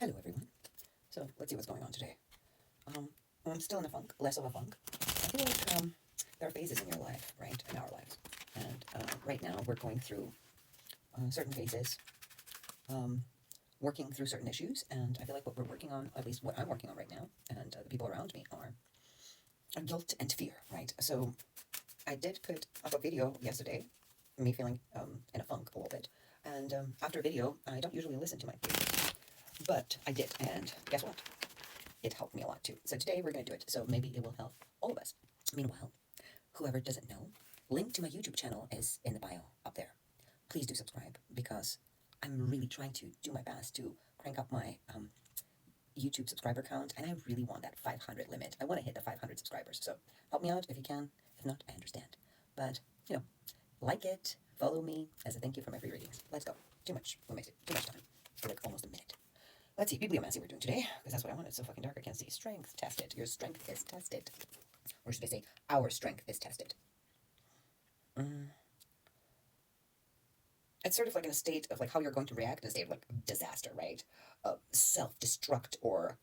Hello everyone. So let's see what's going on today. I'm still in a funk, less of a funk. I feel like there are phases in your life, right, in our lives, and right now we're going through certain phases, um, working through certain issues, and I feel like what we're working on, at least what I'm working on right now, and the people around me are guilt and fear, right? So I did put up a video yesterday, me feeling in a funk a little bit, and after a video, I don't usually listen to my videos, but I did, and guess what? It helped me a lot too. So today we're going to do it. So maybe it will help all of us. Meanwhile, whoever doesn't know, link to my YouTube channel is in the bio up there. Please do subscribe because I'm really trying to do my best to crank up my YouTube subscriber count, and I really want that 500 limit. I want to hit the 500 subscribers. So help me out if you can. If not, I understand. But like it, follow me as a thank you for my free readings. Let's go. Too much. We wasted too much time. For like almost a minute. Let's see, Bibliomancy we're doing today, because that's what I want. It's so fucking dark I can't see. Strength tested. Your strength is tested. Or should I say, our strength is tested. It's sort of like in a state of like how you're going to react in a state of like disaster, right? Self-destruct or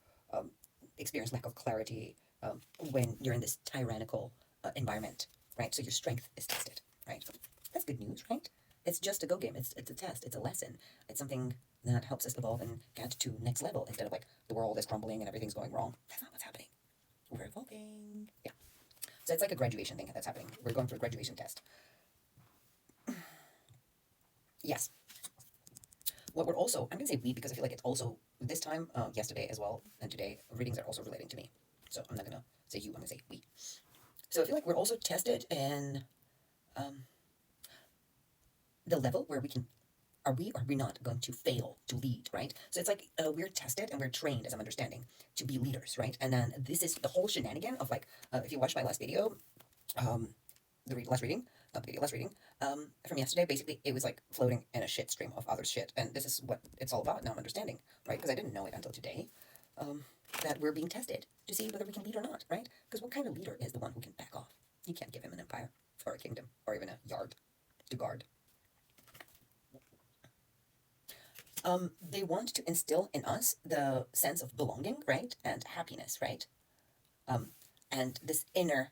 experience lack of clarity when you're in this tyrannical environment, right? So your strength is tested, right? That's good news, right? It's just a go game. It's a test. It's a lesson. It's something that helps us evolve and get to next level instead of like the world is crumbling and everything's going wrong. That's not what's happening. We're evolving. Yeah. So it's like a graduation thing that's happening. We're going through a graduation test. Yes. What we're also, I'm going to say we because I feel like it's also this time, yesterday as well, and today, readings are also relating to me. So I'm not going to say you, I'm going to say we. So I feel like we're also tested in the level where we can are we or are we not going to fail to lead, right? So it's like we're tested and we're trained, as I'm understanding, to be leaders, right? And then this is the whole shenanigan of like, if you watched my last video, last reading, not the video, last reading, from yesterday, basically it was like floating in a shit stream of other shit, and this is what it's all about now. I'm understanding, right? Because I didn't know it until today, that we're being tested to see whether we can lead or not, right? Because what kind of leader is the one who can back off? You can't give him an empire or a kingdom or even a yard to guard. They want to instill in us the sense of belonging, right? And happiness, right? And this inner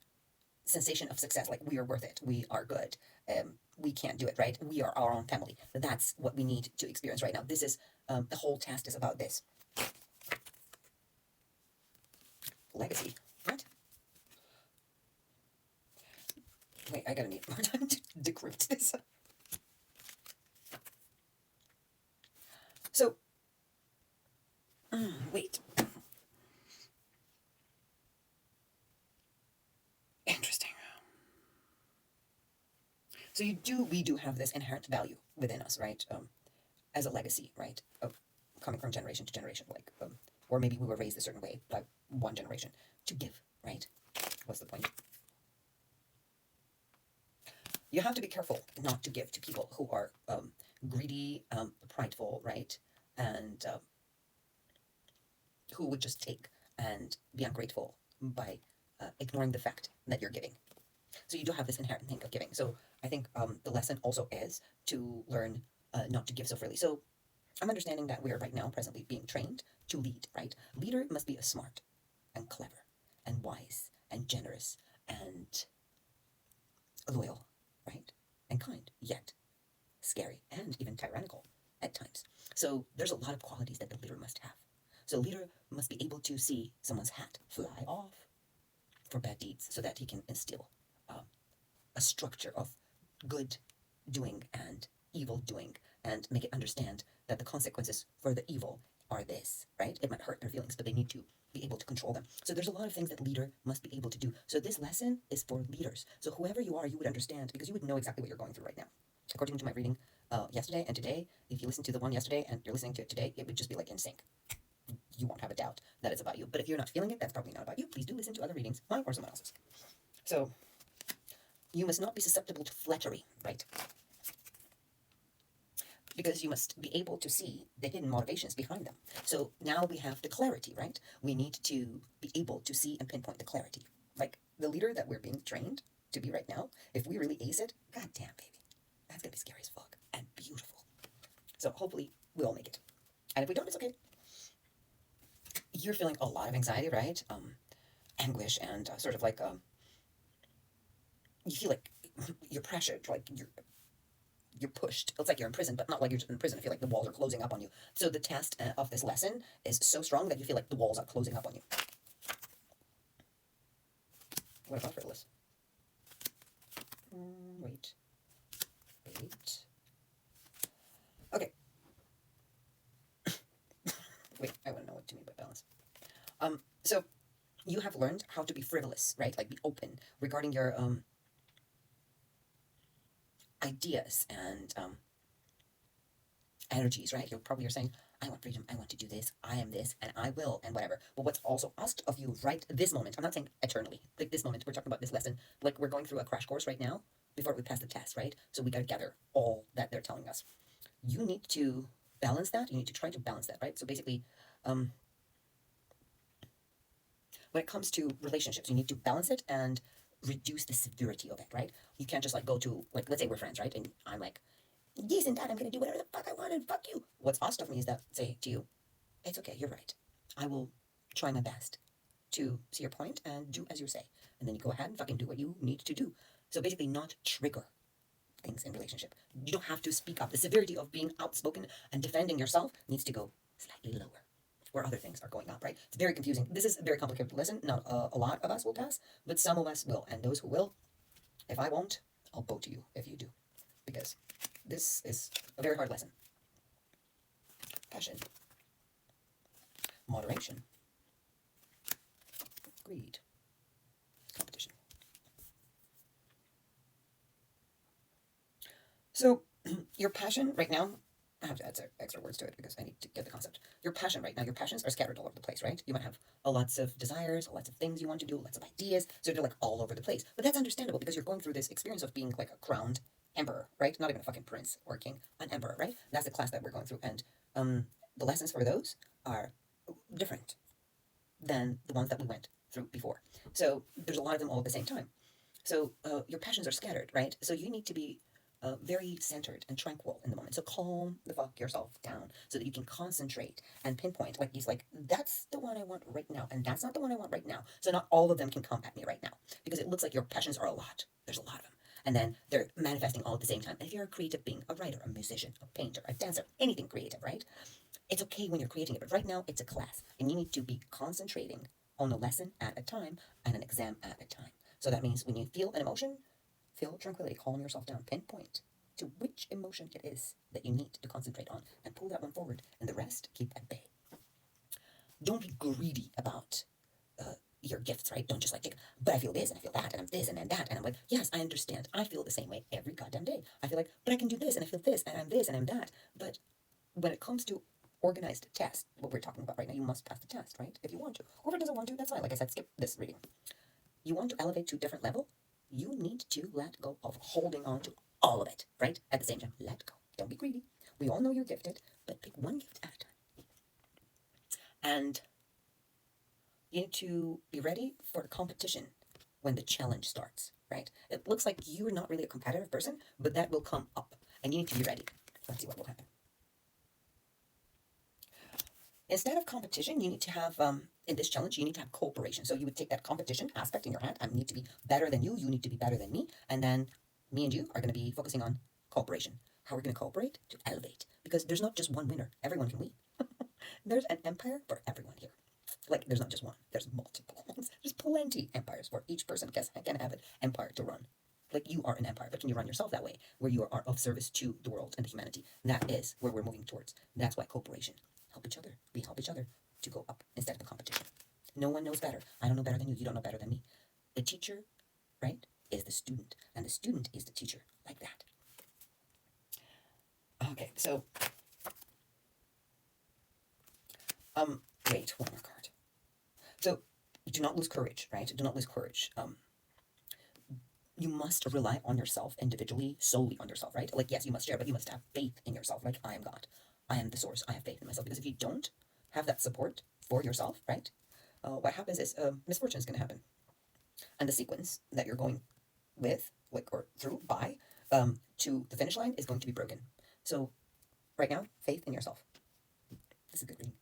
sensation of success, like we are worth it, we are good, we can't do it, right? We are our own family. That's what we need to experience right now. This is, the whole test is about this. Legacy. What? Wait, I gotta need more time to decrypt this. So, wait. Interesting. So we do have this inherent value within us, right? As a legacy, right? Of coming from generation to generation, like, or maybe we were raised a certain way by one generation to give, right? What's the point? You have to be careful not to give to people who are greedy, prideful, right? And who would just take and be ungrateful by ignoring the fact that you're giving. So you do have this inherent thing of giving. So I think the lesson also is to learn not to give so freely. So I'm understanding that we are right now presently being trained to lead, right? Leader must be smart and clever and wise and generous and loyal, right? And kind, yet scary and even tyrannical at times. So there's a lot of qualities that the leader must have. So leader must be able to see someone's hat fly off for bad deeds so that he can instill a structure of good doing and evil doing and make it understand that the consequences for the evil are this, right? It might hurt their feelings, but they need to be able to control them. So there's a lot of things that leader must be able to do. So this lesson is for leaders. So whoever you are, you would understand because you would know exactly what you're going through right now. According to my reading yesterday and today, if you listen to the one yesterday and you're listening to it today, it would just be like in sync. You won't have a doubt that it's about you. But if you're not feeling it, that's probably not about you. Please do listen to other readings, mine or someone else's. So you must not be susceptible to flattery, right? Because you must be able to see the hidden motivations behind them. So now we have the clarity, right? We need to be able to see and pinpoint the clarity. Like the leader that we're being trained to be right now, if we really ace it, goddamn, baby, that's gonna be scary as fuck and beautiful. So hopefully we'll all make it. And if we don't, it's okay. you're feeling a lot of anxiety, right? Anguish and sort of like you feel like you're pressured, like you're pushed. It's like you're in prison, but not like you're just in prison. I feel like the walls are closing up on you. So the test of this lesson is so strong that you feel like the walls are closing up on you. What about frivolous? Wait. Okay. Wait, I want to know what you mean by balance. So you have learned how to be frivolous, right? Like be open regarding your ideas and energies, right? You're probably saying, I want freedom, I want to do this, I am this, and I will, and whatever. But what's also asked of you right this moment, I'm not saying eternally, like this moment, we're talking about this lesson, like we're going through a crash course right now before we pass the test, right? So we got to gather all that they're telling us. You need to balance that. You need to try to balance that, right? So basically, when it comes to relationships, you need to balance it and reduce the severity of it, right? You can't just like go to, like, let's say we're friends, right? And I'm like, this and that, I'm going to do whatever the fuck I want and fuck you. What's asked of me is that, say to you, it's okay, you're right. I will try my best to see your point and do as you say. And then you go ahead and fucking do what you need to do. So basically not trigger things in relationship. You don't have to speak up. The severity of being outspoken and defending yourself needs to go slightly lower where other things are going up, right? It's very confusing. This is a very complicated lesson. Not a lot of us will pass, but some of us will. And those who will, if I won't, I'll bow to you if you do. Because this is a very hard lesson. Passion. Moderation. Greed. Competition. So, your passion right now, I have to add extra words to it because I need to get the concept. Your passion right now, your passions are scattered all over the place, right? You might have lots of desires, lots of things you want to do, lots of ideas, so they're like all over the place. But that's understandable because you're going through this experience of being like a crowned emperor, right? Not even a fucking prince or king, an emperor, right? That's the class that we're going through, and the lessons for those are different than the ones that we went through before. So there's a lot of them all at the same time. So your passions are scattered, right? So you need to be very centered and tranquil in the moment. So calm the fuck yourself down so that you can concentrate and pinpoint. Like he's like, that's the one I want right now, and that's not the one I want right now. So not all of them can come at me right now because it looks like your passions are a lot. There's a lot of them. And then they're manifesting all at the same time. And if you're a creative being, a writer, a musician, a painter, a dancer, anything creative, right? It's okay when you're creating it, but right now it's a class, and you need to be concentrating on a lesson at a time and an exam at a time. So that means when you feel an emotion, feel tranquility, calm yourself down, pinpoint to which emotion it is that you need to concentrate on, and pull that one forward, and the rest keep at bay. Don't be greedy about your gifts, right? Don't just like take, but I feel this and I feel that and I'm this and I'm that, and I'm like, yes, I understand. I feel the same way every goddamn day. I feel like, but I can do this and I feel this and I'm this and I'm that. But when it comes to organized test, what we're talking about right now, you must pass the test, right? If you want to. Or if it doesn't want to, that's fine. Like I said, skip this reading. You want to elevate to a different level, you need to let go of holding on to all of it, right? At the same time, let go. Don't be greedy. We all know you're gifted, but pick one gift at a time. And you need to be ready for the competition when the challenge starts, right? It looks like you're not really a competitive person, but that will come up, and you need to be ready. Let's see what will happen. Instead of competition, you need to have, in this challenge, you need to have cooperation. So you would take that competition aspect in your hand. I need to be better than you need to be better than me. And then me and you are going to be focusing on cooperation. How we're going to cooperate? To elevate. Because there's not just one winner. Everyone can win. There's an empire for everyone here. Like, there's not just one. There's multiple ones. There's plenty empires where each person can have an empire to run. Like, you are an empire, but can you run yourself that way? Where you are of service to the world and the humanity. That is where we're moving towards. That's why cooperation. Help each other. We help each other to go up instead of a competition. No one knows better. I don't know better than you. You don't know better than me. The teacher, right, is the student. And the student is the teacher. Like that. Okay, so... wait, one more card. So, do not lose courage, right? Do not lose courage. You must rely on yourself individually, solely on yourself, right? Like, yes, you must share, but you must have faith in yourself. Like, I am God. I am the source. I have faith in myself. Because if you don't have that support for yourself, right, what happens is misfortune is going to happen. And the sequence that you're going with, like, or through, by, to the finish line is going to be broken. So, right now, faith in yourself. This is a good reading.